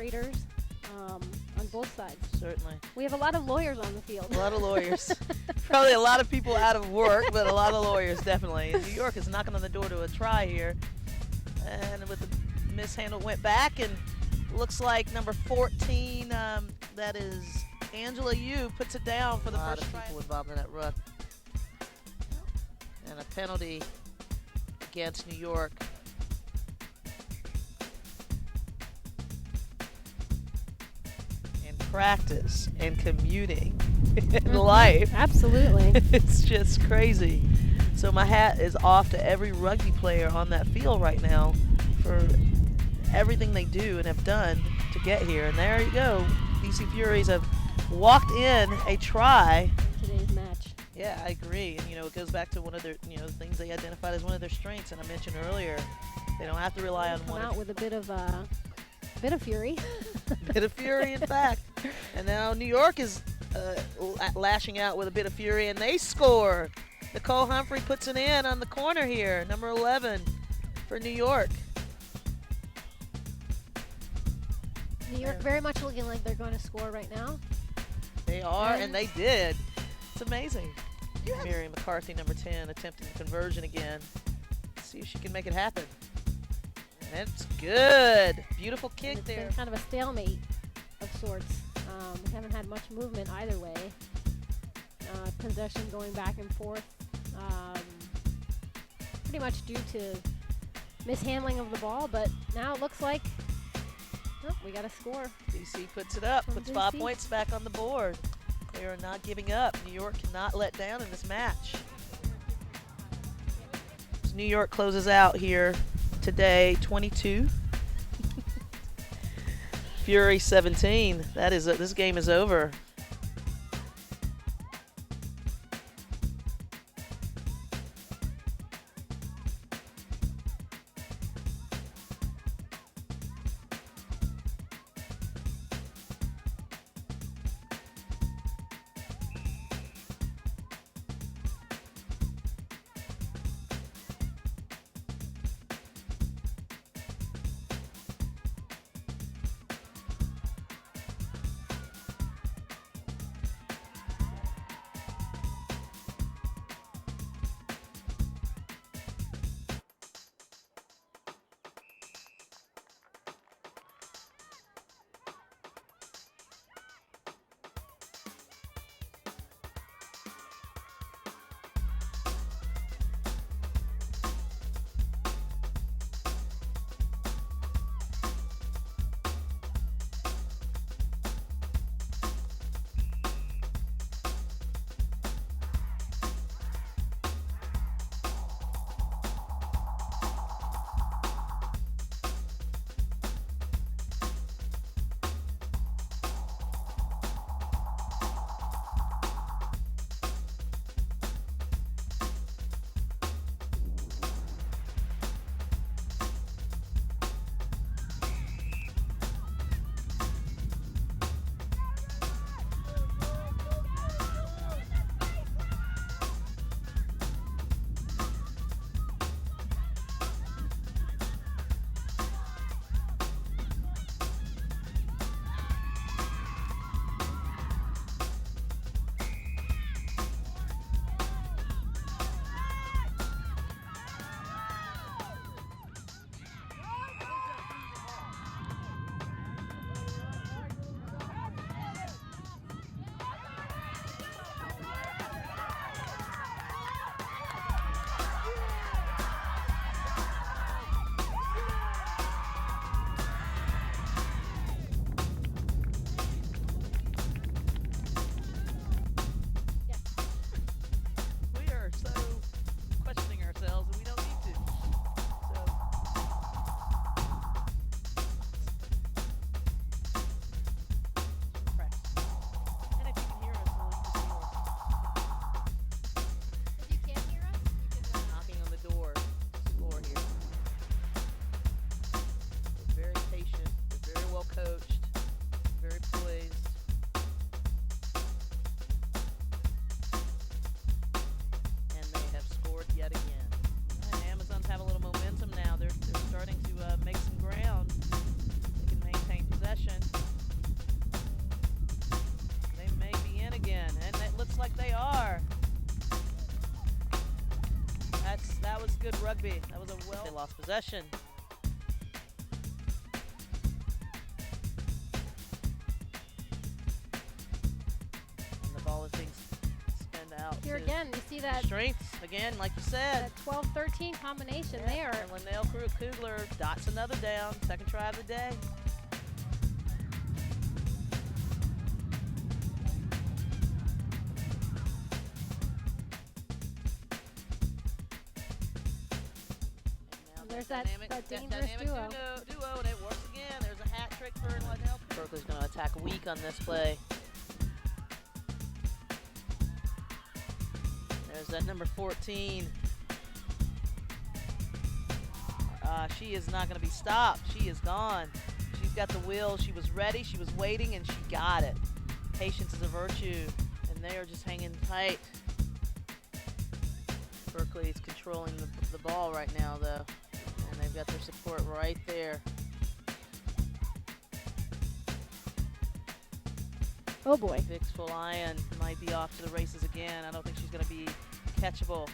arbitrators on both sides. Certainly. We have a lot of lawyers on the field. A lot of lawyers. Probably a lot of people out of work, but a lot of lawyers, definitely. And New York is knocking on the door to a try here. And with the mishandle, went back, and looks like number 14, that is Angela Yu, puts it down for the first try. A lot of people involved in that ruck. And a penalty against New York. And practice and commuting in life. Absolutely. It's just crazy. So my hat is off to every rugby player on that field right now for everything they do and have done to get here. And there you go. BC Furies have walked in a try. Today's match. Yeah, I agree. And, it goes back to one of their, things they identified as one of their strengths. And I mentioned earlier, they don't have to rely on one. Come out with a bit of fury. Bit of fury, in fact. And now New York is lashing out with a bit of fury, and they score. Nicole Humphrey puts it in on the corner here, number 11 for New York. New York very much looking like they're going to score right now. They are, and they did. It's amazing. Miriam McCarthy, number 10, attempting the conversion again. Let's see if she can make it happen. And it's good. Beautiful kick it's there. Been kind of a stalemate of sorts. We haven't had much movement either way. Possession going back and forth. Pretty much due to mishandling of the ball, but now it looks like we got a score. DC puts it up, puts 5 points back on the board. They are not giving up. New York cannot let down in this match. So New York closes out here today, 22. Fury 17. That is this game is over. good rugby. That was a well. They lost possession. And the ball is being spun out. Here again, you see that Strengths, again, like you said. that 12-13 combination there. And Glendale Kugler dots another down. Second try of the day. There's that dangerous duo. And it works again. There's a hat trick for Glendale. Berkeley's going to attack weak on this play. There's that number 14. She is not going to be stopped. She is gone. She's got the will. She was ready. She was waiting, and she got it. Patience is a virtue, and they are just hanging tight. Berkeley is controlling the ball right now, though. And they've got their support right there. Oh boy. Vix Lion might be off to the races again. I don't think she's going to be catchable.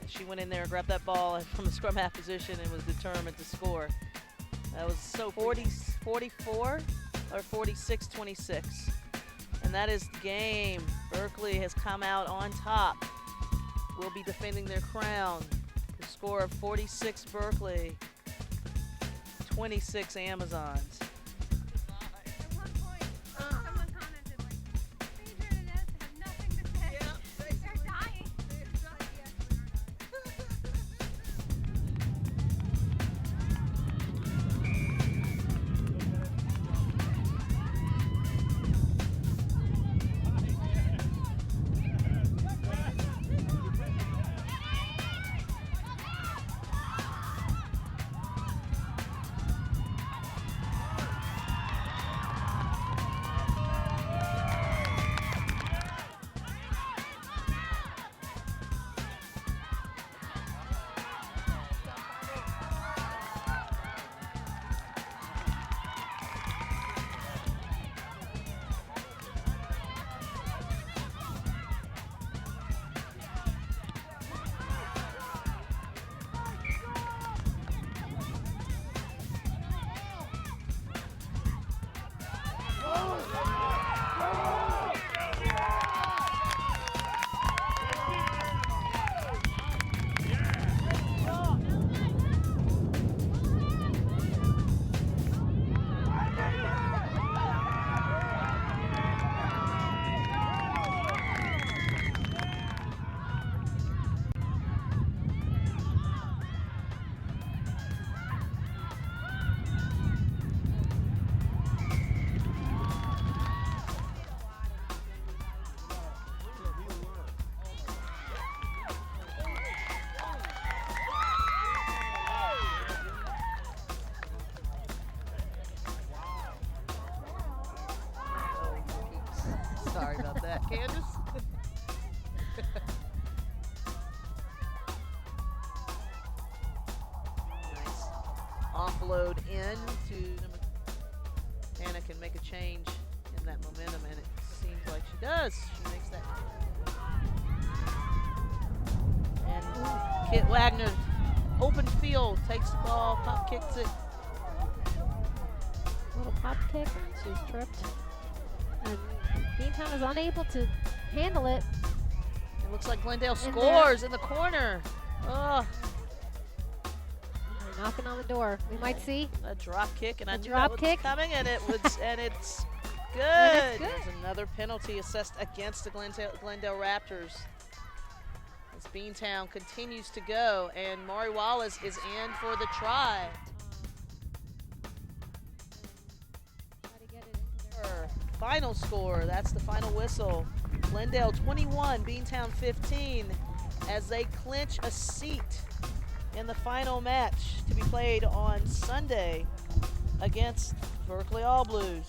She went in there and grabbed that ball from the scrum half position and was determined to score. That was so 44 or 46-26. And that is the game. Berkeley has come out on top. Will be defending their crown. The score of 46 Berkeley, 26 Amazons. At one point, someone commented, like, Phaedra and Inez have nothing to say. Yeah, They're dying. Sorry about that, Candace. Nice offload in to Hannah can make a change in that momentum, and it seems like she does. She makes that. And Kit Wagner, open field, takes the ball, pop kicks it. Little pop kick, and she's tripped. And Beantown is unable to handle it. It looks like Glendale scores in the corner. Oh, They're knocking on the door. We might see a drop kick, and I knew drop that was kick. coming, and it was, and it's good. And it's good. There's another penalty assessed against the Glendale Raptors. As Beantown continues to go, and Maury Wallace is in for the try. Final score, that's the final whistle. Glendale 21, Beantown 15, as they clinch a seat in the final match to be played on Sunday against Berkeley All Blues.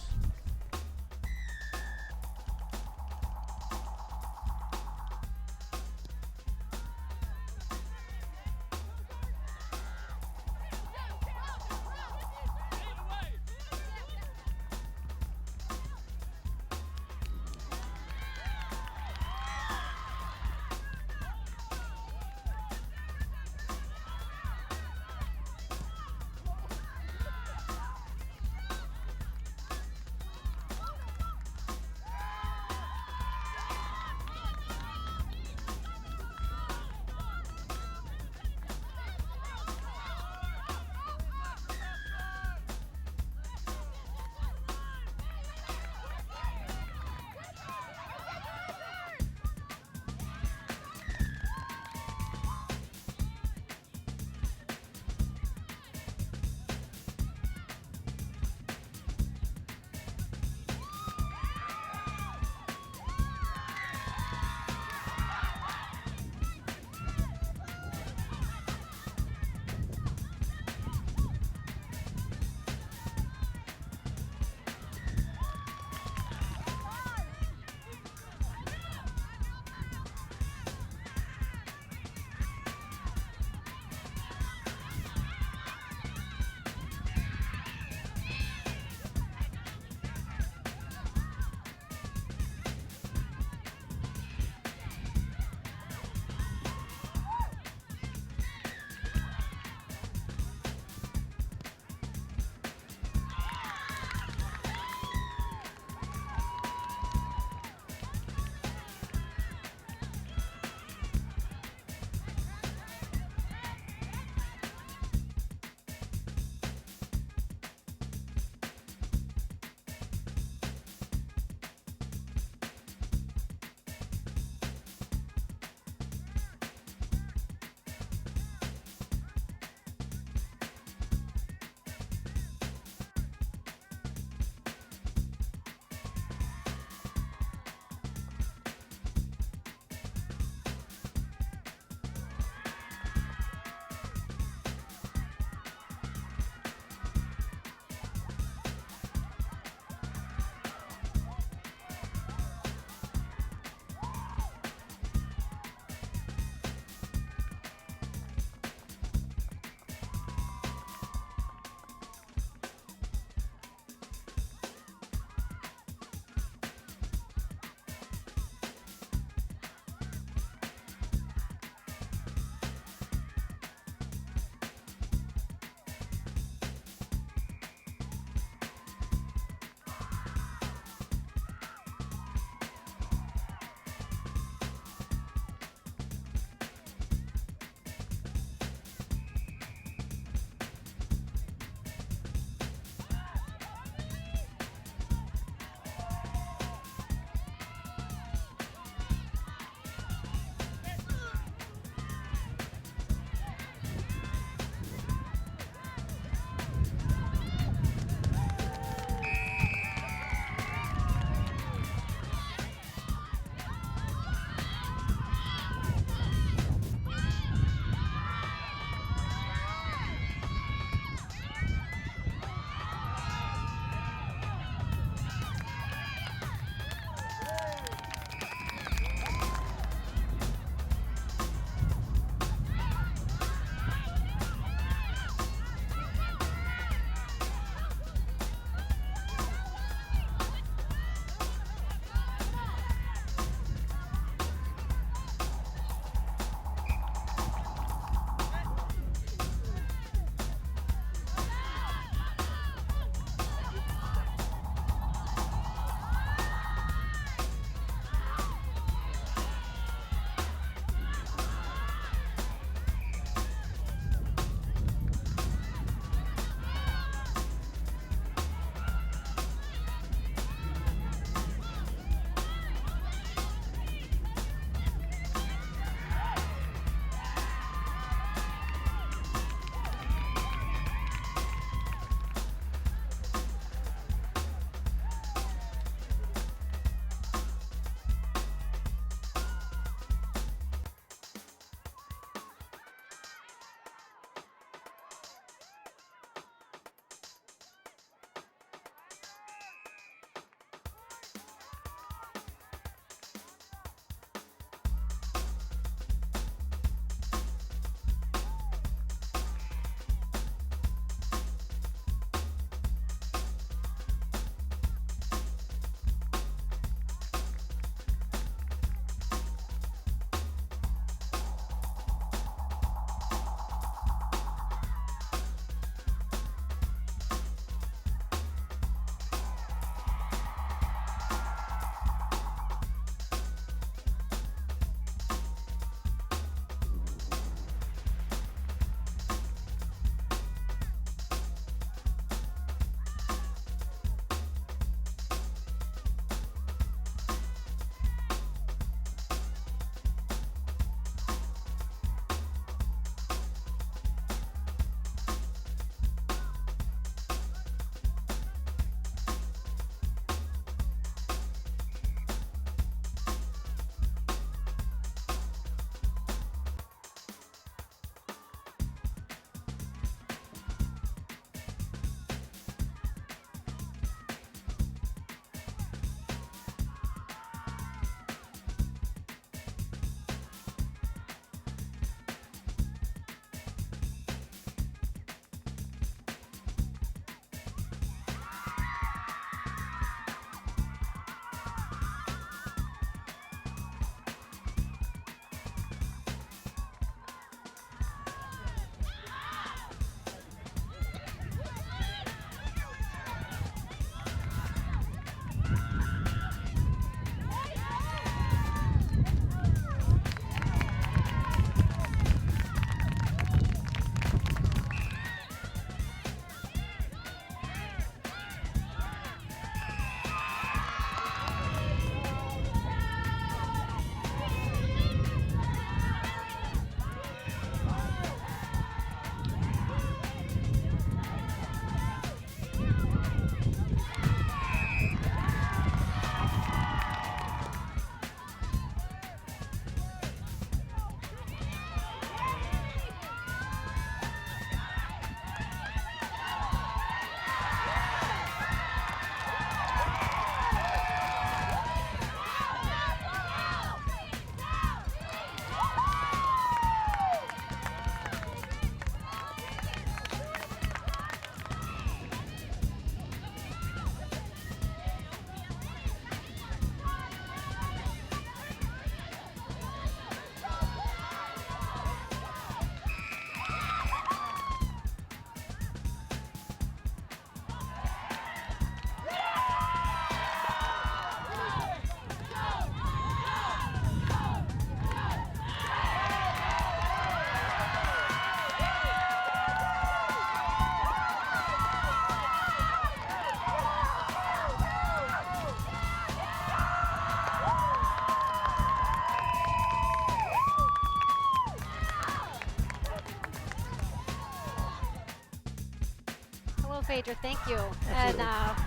Phaedra, thank you. Absolutely. And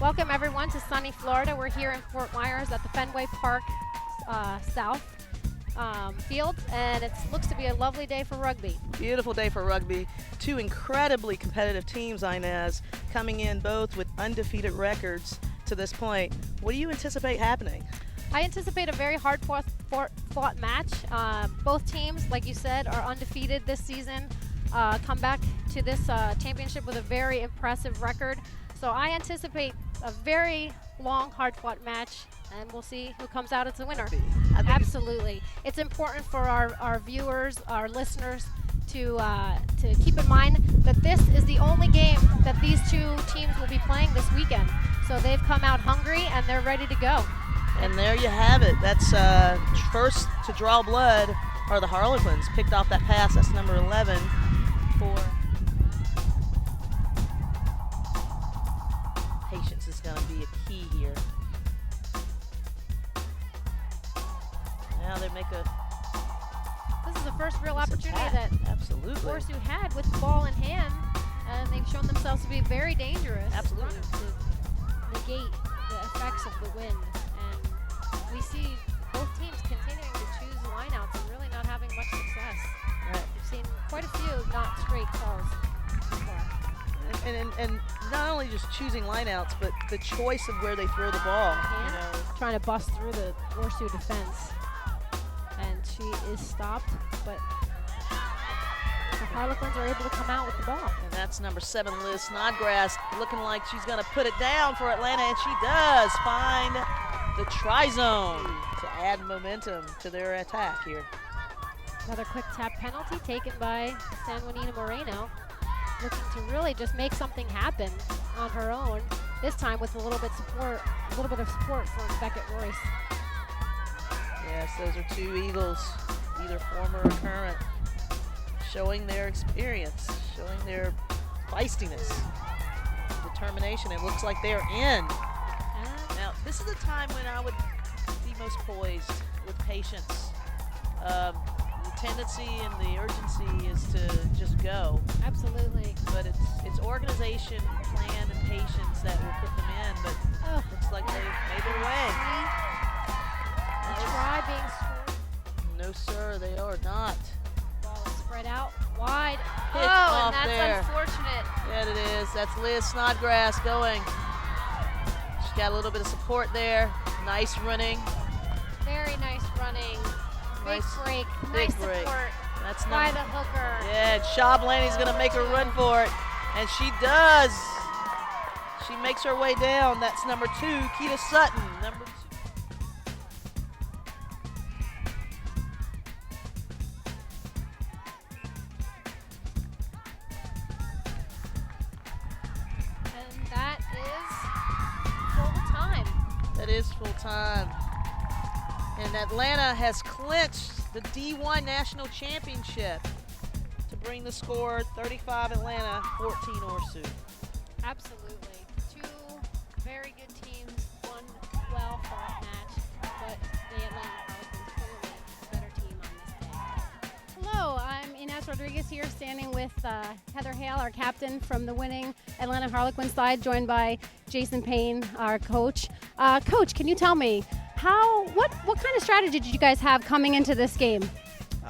welcome everyone to sunny Florida. We're here in Fort Myers at the Fenway Park South field, and it looks to be a lovely day for rugby. Beautiful day for rugby. Two incredibly competitive teams, Inez, coming in both with undefeated records to this point. What do you anticipate happening? I anticipate a very hard fought match. Both teams, like you said, are undefeated this season. Come back to this championship with a very impressive record. So I anticipate a very long, hard-fought match, and we'll see who comes out as the winner. Absolutely. It's important for our viewers, our listeners, to keep in mind that this is the only game that these two teams will be playing this weekend. So they've come out hungry, and they're ready to go. And there you have it. That's first to draw blood are the Harlequins. Picked off that pass. That's number 11 for patience is going to be a key here. Now they make a This is the first real opportunity that absolutely Orsu had with the ball in hand, and they've shown themselves to be very dangerous. Absolutely. To negate the effects of the wind. And we see both teams continuing to choose lineouts and really not having much success. Right. We've seen quite a few not straight calls so far. And not only just choosing lineouts, but the choice of where they throw the ball. You know, Trying to bust through the Orsu defense. And she is stopped, but the Harlequins are able to come out with the ball. and that's number 7, Liz Snodgrass, looking like she's going to put it down for Atlanta, and she does find the try zone to add momentum to their attack here. Another quick tap penalty taken by San Juanina Moreno, looking to really just make something happen on her own. This time with a little bit of support from Beckett Royce. Yes, those are two Eagles, either former or current, showing their experience, showing their feistiness, determination. It looks like they're in. Now, this is a time when I would be most poised with patience. The tendency and the urgency is to just go, Absolutely. but it's organization, plan, and patience that will put them in. But Oh, looks like they've made their way. the try being scored. No, sir, they are not. Ball is spread out wide. Hit Oh, off and that's there. unfortunate. Yeah, it is. That's Liz Snodgrass going. She's got a little bit of support there. Nice running. Very nice running. Big Nice break. big Nice break. support That's by number. the hooker. Yeah, and Shablaney's going to make her run for it. And she does. She makes her way down. That's number 2, Keita Sutton. Number 2. And that is full time. That is full time. And Atlanta has clinched the D1 National Championship to bring the score 35 Atlanta, 14 Orsu. Absolutely. Two very good teams, one well-fought match, but the Atlanta Harlequins clearly the better team on this day. Hello, I'm Inez Rodriguez here standing with Heather Hale, our captain from the winning Atlanta Harlequin side, joined by Jason Payne, our coach. Coach, can you tell me, what kind of strategy did you guys have coming into this game?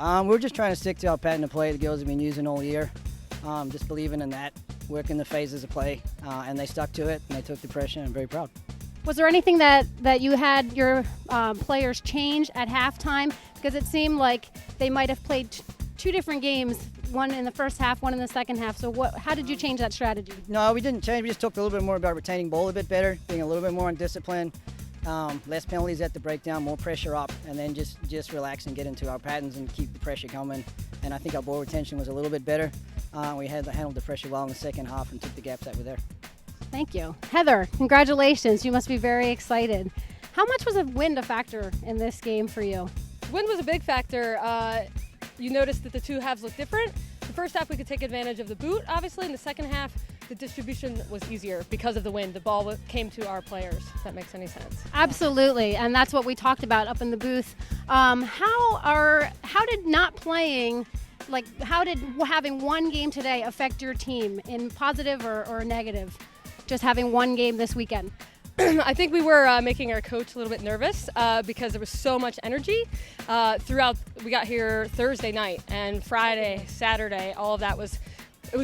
We're just trying to stick to our pattern of play the girls have been using all year. Just believing in that, working the phases of play, and they stuck to it, and they took the pressure, and I'm very proud. Was there anything that you had your players change at halftime? Because it seemed like they might have played two different games, one in the first half, one in the second half. So how did you change that strategy? No, we didn't change. We just talked a little bit more about retaining ball a bit better, being a little bit more undisciplined, less penalties at the breakdown, more pressure up, and then just relax and get into our patterns and keep the pressure coming. And I think our ball retention was a little bit better. We handled the pressure well in the second half and took the gaps that were there. Thank you. Heather, congratulations. You must be very excited. How much was the wind a factor in this game for you? Wind was a big factor. You noticed that the two halves look different. The first half we could take advantage of the boot, obviously. In the second half, the distribution was easier because of the wind. The ball came to our players, if that makes any sense. Absolutely, and that's what we talked about up in the booth. How did not playing like, how did having one game today affect your team in positive or negative? Just having one game this weekend. I think we were making our coach a little bit nervous because there was so much energy throughout. We got here Thursday night and Friday, Saturday, all of that was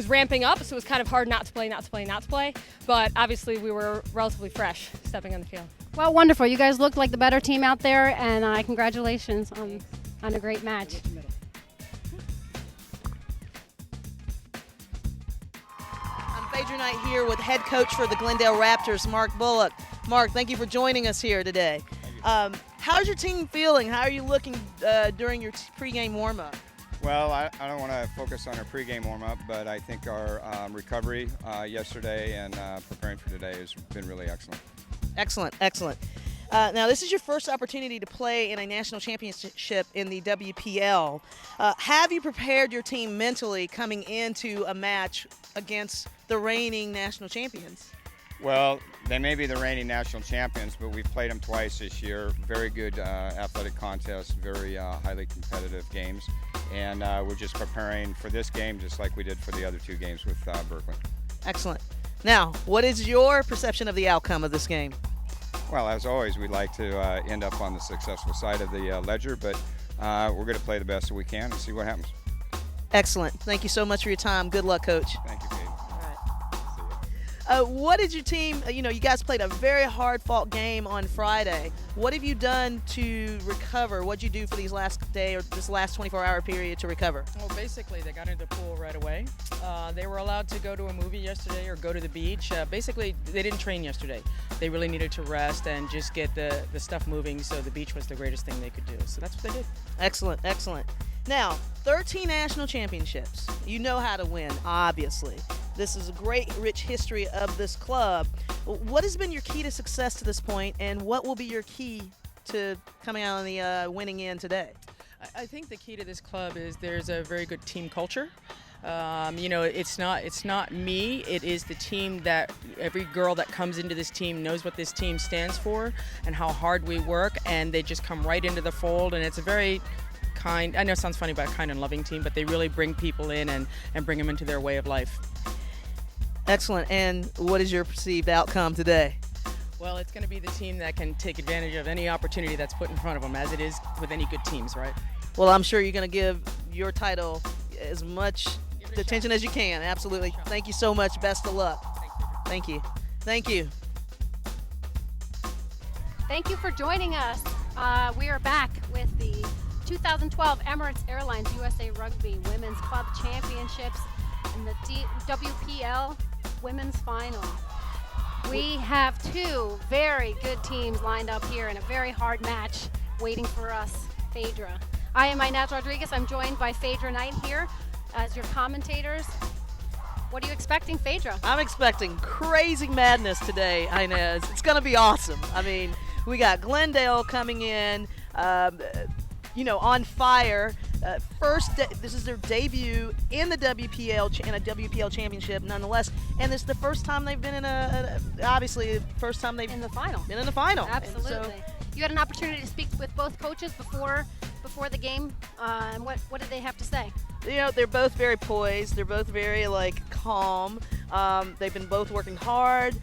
ramping up, so it was kind of hard not to play. But obviously we were relatively fresh stepping on the field. Well, wonderful. You guys looked like the better team out there, and congratulations on a great match. Phaedra Knight here with head coach for the Glendale Raptors, Mark Bullock. Mark, thank you for joining us here today. How's your team feeling? How are you looking during your pregame warm-up? Well, I don't want to focus on our pregame warm-up, but I think our recovery yesterday and preparing for today has been really excellent. Excellent, excellent. Now, this is your first opportunity to play in a national championship in the WPL. Have you prepared your team mentally coming into a match against the reigning national champions? Well, they may be the reigning national champions, but we've played them twice this year. Very good athletic contests, very highly competitive games, and we're just preparing for this game just like we did for the other two games with Berkeley. Excellent. Now, what is your perception of the outcome of this game? Well, as always, we'd like to end up on the successful side of the ledger, but we're going to play the best that we can and see what happens. Excellent. Thank you so much for your time. Good luck, Coach. Thank you, Kate. What did your team, you guys played a very hard-fought game on Friday. What have you done to recover? What did you do for these last day or this last 24-hour period to recover? Well, basically, they got into the pool right away. They were allowed to go to a movie yesterday or go to the beach. Basically, they didn't train yesterday. They really needed to rest and just get the stuff moving, so the beach was the greatest thing they could do. So that's what they did. Excellent, excellent. Now, 13 national championships. You know how to win, obviously. This is a great, rich history of this club. What has been your key to success to this point, and what will be your key to coming out on the winning end today? I think the key to this club is there's a very good team culture. It's not me. It is the team that every girl that comes into this team knows what this team stands for and how hard we work, and they just come right into the fold, and it's a very kind, I know it sounds funny, but a kind and loving team, but they really bring people in and bring them into their way of life. Excellent. And what is your perceived outcome today? Well, it's going to be the team that can take advantage of any opportunity that's put in front of them, as it is with any good teams, right? Well, I'm sure you're going to give your title as much attention as you can. Absolutely. Thank you so much. Best of luck. Thank you. Thank you. Thank you for joining us. We are back with the 2012 Emirates Airlines USA Rugby Women's Club Championships in the WPL Women's Final. We have two very good teams lined up here in a very hard match waiting for us, Phaedra. I am Inez Rodriguez. I'm joined by Phaedra Knight here as your commentators. What are you expecting, Phaedra? I'm expecting crazy madness today, Inez. It's going to be awesome. I mean, we got Glendale coming in, on fire. This is their debut in the WPL, in a WPL championship, nonetheless. And this is the first time they've been in obviously, first time they've in the final. Been in the final. Absolutely. So, you had an opportunity to speak with both coaches before the game. And what did they have to say? They're both very poised. They're both very calm. They've been both working hard.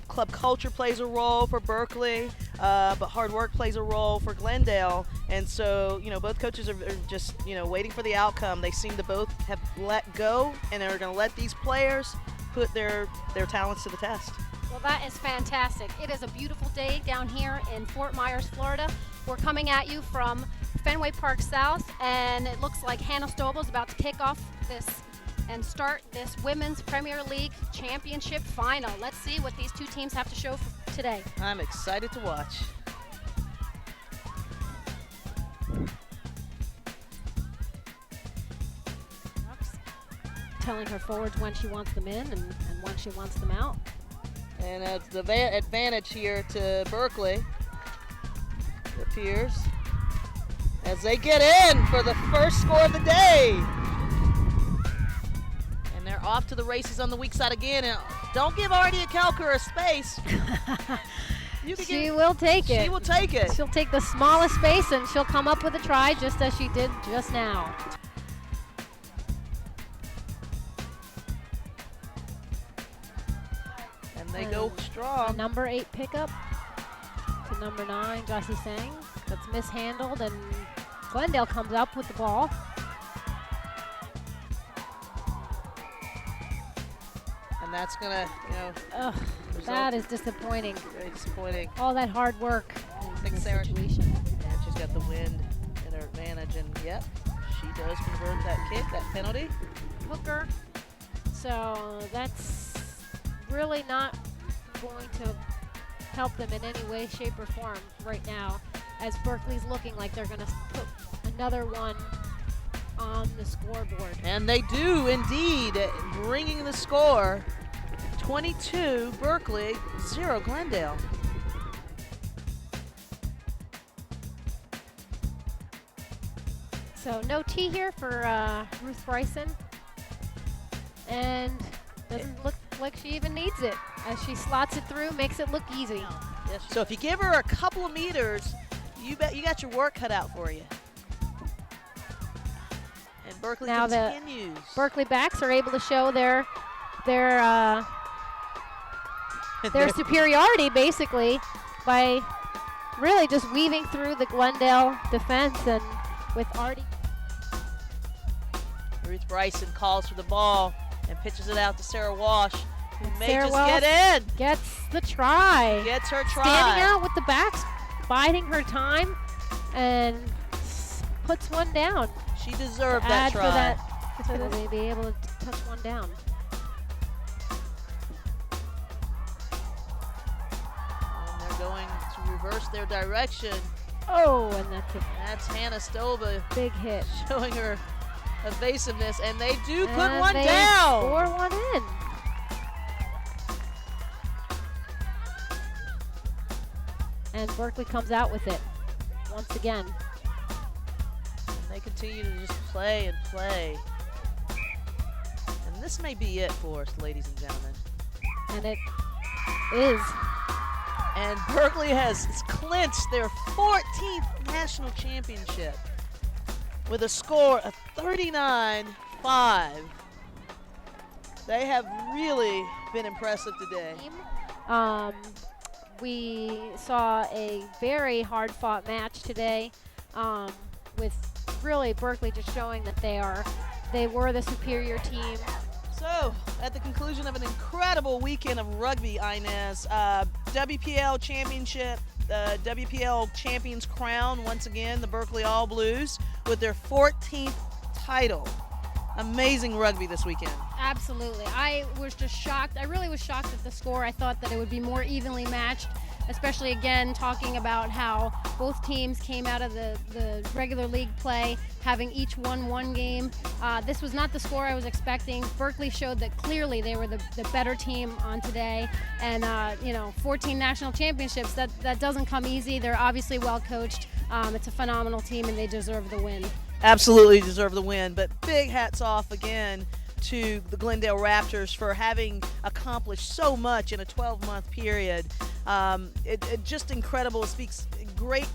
Club culture plays a role for Berkeley, but hard work plays a role for Glendale. And so, both coaches are just, waiting for the outcome. They seem to both have let go, and they're going to let these players put their talents to the test. Well, that is fantastic. It is a beautiful day down here in Fort Myers, Florida. We're coming at you from Fenway Park South, and it looks like Hannah Stobel is about to kick off this and start this Women's Premier League Championship Final. Let's see what these two teams have to show for today. I'm excited to watch. Telling her forwards when she wants them in and when she wants them out. And it's the advantage here to Berkeley, it appears, as they get in for the first score of the day. And they're off to the races on the weak side again. And don't give Ardia Kelker a space. She will take it. She will take it. She'll take the smallest space and she'll come up with a try just as she did just now. go A strong. number 8 pickup to number 9, Jossie Sang. That's mishandled, and Glendale comes up with the ball. And that's going to, Ugh, result that is disappointing. very disappointing. All that hard work in Think this Sarah- situation. And she's got the wind in her advantage. And, yep, she does convert that kick, that penalty. Hooker. So that's really not going to help them in any way, shape, or form right now, as Berkeley's looking like they're going to put another one on the scoreboard. And they do indeed, bringing the score 22 Berkeley, 0 Glendale. So no tee here for Ruth Bryson, and doesn't look like she even needs it as she slots it through, makes it look easy. Yes. So if you give her a couple of meters, you bet you got your work cut out for you. And Berkeley Now the continues. Berkeley backs are able to show their superiority basically by really just weaving through the Glendale defense, and with Artie. Ruth Bryson calls for the ball and pitches it out to Sarah Walsh, who may Sarah just Walsh get in. Gets the try. Gets her try. Standing out with the backs, biding her time, and puts one down. She deserved that Add try. for that, so that they be able to touch one down. And they're going to reverse their direction. Oh, and that's a That's Hannah Stoba big hit. showing her evasiveness, and they do put And one they down. Score one in. And Berkeley comes out with it once again. And they continue to just play and play. And this may be it for us, ladies and gentlemen. And it is. And Berkeley has clinched their 14th national championship with a score of 39-5. They have really been impressive today. We saw a very hard-fought match today, with really Berkeley just showing that they were the superior team. So, at the conclusion of an incredible weekend of rugby, Inez, WPL championship, WPL champions crown once again, the Berkeley All Blues with their 14th title. Amazing rugby this weekend. Absolutely. I was just shocked. I really was shocked at the score. I thought that it would be more evenly matched, especially again talking about how both teams came out of the regular league play having each won one game. This was not the score I was expecting. Berkeley showed that clearly they were the better team on today, and 14 national championships, that doesn't come easy. They're obviously well coached. It's a phenomenal team, and they deserve the win. Absolutely deserve the win, but big hats off again to the Glendale Raptors for having accomplished so much in a 12-month period. It just incredible. It speaks great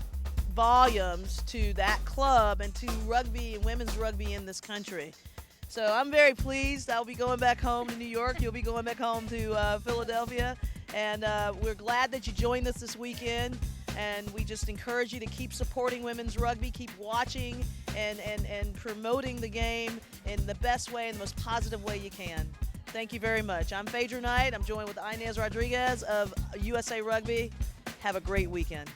volumes to that club and to rugby and women's rugby in this country. So I'm very pleased. I'll be going back home to New York. You'll be going back home to Philadelphia. And we're glad that you joined us this weekend. And we just encourage you to keep supporting women's rugby, keep watching and promoting the game in the best way, in the most positive way you can. Thank you very much. I'm Phaedra Knight. I'm joined with Inez Rodriguez of USA Rugby. Have a great weekend.